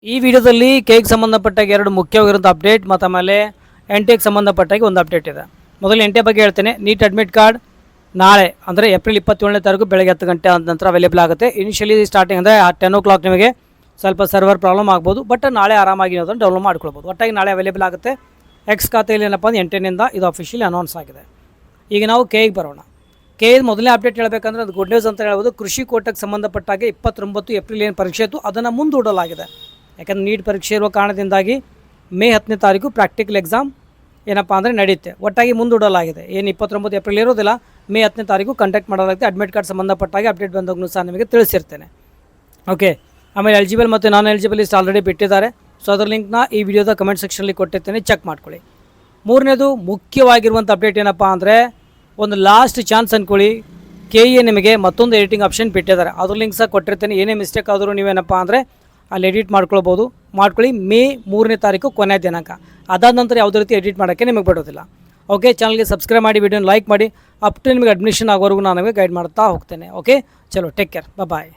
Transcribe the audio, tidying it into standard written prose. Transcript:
ಈ ವಿಡಿಯೋದಲ್ಲಿ ಕೆಗೆ ಸಂಬಂಧಪಟ್ಟಾಗ ಎರಡು ಮುಖ್ಯವಾಗಿರುವಂಥ ಅಪ್ಡೇಟ್ ಮತ್ತು ಆಮೇಲೆ ಎನ್ ಟಿ ಎಗೆ ಸಂಬಂಧಪಟ್ಟಾಗಿ ಒಂದು ಅಪ್ಡೇಟ್ ಇದೆ. ಮೊದಲು ಎನ್ ಟಿ ಬಗ್ಗೆ ಹೇಳ್ತೇನೆ. ನೀಟ್ ಅಡ್ಮಿಟ್ ಕಾರ್ಡ್ ನಾಳೆ ಅಂದರೆ ಏಪ್ರಿಲ್ 27ನೇ ತಾರೀಕು ಬೆಳಗ್ಗೆ 10 ಗಂಟೆ ಆದ ನಂತರ ಅವೈಲೇಬಲ್ ಆಗುತ್ತೆ. ಇನಿಷಿಯಲಿ ಸ್ಟಾರ್ಟಿಂಗ್ ಅಂದರೆ 10 o'clock ನಿಮಗೆ ಸ್ವಲ್ಪ ಸರ್ವರ್ ಪ್ರಾಬ್ಲಮ್ ಆಗ್ಬೋದು, ಬಟ್ ನಾಳೆ ಆರಾಮಾಗಿ ಅದನ್ನು ಡೌನ್ಲೋಡ್ ಮಾಡ್ಕೊಳ್ಬೋದು. ಒಟ್ಟಾಗಿ ನಾಳೆ ಅವೈಲೇಬಲ್ ಆಗುತ್ತೆ. ಎಕ್ಸ್ ಖಾತೆಯಲ್ಲಿ ಏನಪ್ಪ ಅಂದ್ರೆ 8ನಿಂದ ಇದು ಅಫಿಷಿಯಲಿ ಅನೌನ್ಸ್ ಆಗಿದೆ. ಈಗ ನಾವು ಕೆಗೆ ಬರೋಣ. ಕೆ ಮೊದಲನೇ ಅಪ್ಡೇಟ್ ಹೇಳಬೇಕಂದ್ರೆ ಅದು ಗುಡ್ ನ್ಯೂಸ್ ಅಂತ ಹೇಳ್ಬೋದು. ಕೃಷಿ ಕೋಟಕ್ಕೆ ಸಂಬಂಧಪಟ್ಟಾಗೆ 29 ಏಪ್ರಿಲ್ ಏನು ಪರೀಕ್ಷೆ ಇತ್ತು ಅದನ್ನು ಮುಂದೂಡಲಾಗಿದೆ. ಯಾಕಂದರೆ ನೀಟ್ ಪರೀಕ್ಷೆ ಇರುವ ಕಾರಣದಿಂದಾಗಿ ಮೇ 10ನೇ ತಾರೀಕು ಪ್ರಾಕ್ಟಿಕಲ್ ಎಕ್ಸಾಮ್ ಏನಪ್ಪ ಅಂದರೆ ನಡೆಯುತ್ತೆ. ಒಟ್ಟಾಗಿ ಮುಂದೂಡಲಾಗಿದೆ. ಏನು 29 ಏಪ್ರಿಲ್ ಇರೋದಿಲ್ಲ, ಮೇ 10ನೇ ತಾರೀಕು ಕಂಡಕ್ಟ್ ಮಾಡಲಾಗುತ್ತೆ. ಅಡ್ಮಿಟ್ ಕಾರ್ಡ್ ಸಂಬಂಧಪಟ್ಟಾಗೆ ಅಪ್ಡೇಟ್ ಬಂದಾಗೂ ಸಹ ನಿಮಗೆ ತಿಳಿಸಿರ್ತೇನೆ. ಓಕೆ, ಆಮೇಲೆ ಎಲಿಜಿಬಲ್ ಮತ್ತು ನಾನ್ ಎಲಿಜಿಬಲ್ ಲಿಸ್ಟ್ ಆಲ್ರೆಡಿ ಬಿಟ್ಟಿದ್ದಾರೆ. ಸೊ ಅದರ ಲಿಂಕ್ನ ಈ ವಿಡಿಯೋದ ಕಮೆಂಟ್ ಸೆಕ್ಷನಲ್ಲಿ ಕೊಟ್ಟಿರ್ತೇನೆ, ಚೆಕ್ ಮಾಡ್ಕೊಳ್ಳಿ. ಮೂರನೇದು ಮುಖ್ಯವಾಗಿರುವಂಥ ಅಪ್ಡೇಟ್ ಏನಪ್ಪ ಅಂದರೆ ಒಂದು ಲಾಸ್ಟ್ ಚಾನ್ಸ್ ಅಂದ್ಕೊಳ್ಳಿ. ಕೆ ಎ ನಿಮಗೆ ಮತ್ತೊಂದು ಎಡಿಟಿಂಗ್ ಆಪ್ಷನ್ ಬಿಟ್ಟಿದ್ದಾರೆ. ಅದ್ರ ಲಿಂಕ್ ಸಹ ಕೊಟ್ಟಿರ್ತೇನೆ. ಏನೇ ಮಿಸ್ಟೇಕ್ ಆದರೂ ನೀವೇನಪ್ಪ ಅಂದರೆ ಅಲ್ಲಿ ಎಡಿಟ್ ಮಾಡ್ಕೊಳ್ಳಿ. ಮೇ 3ನೇ ತಾರೀಕು ಕೊನೆಯ ದಿನಾಂಕ. ಅದಾದ ನಂತರ ಯಾವುದೇ ರೀತಿ ಎಡಿಟ್ ಮಾಡೋಕ್ಕೆ ನಿಮಗೆ ಬಿಡೋದಿಲ್ಲ. ಓಕೆ, ಚಾನಲ್ಗೆ ಸಬ್ಸ್ಕ್ರೈಬ್ ಮಾಡಿ, ವಿಡಿಯೋನ ಲೈಕ್ ಮಾಡಿ. ಅಪ್ ಟು ನಿಮಗೆ ಅಡ್ಮಿಷನ್ ಆಗೋವರೆಗೂ ನಾನು ನಿಮಗೆ ಗೈಡ್ ಮಾಡ್ತಾ ಹೋಗ್ತೇನೆ. ಓಕೆ, ಚಲೋ, ಟೇಕ್ ಕೇರ್, ಬಾಯ್.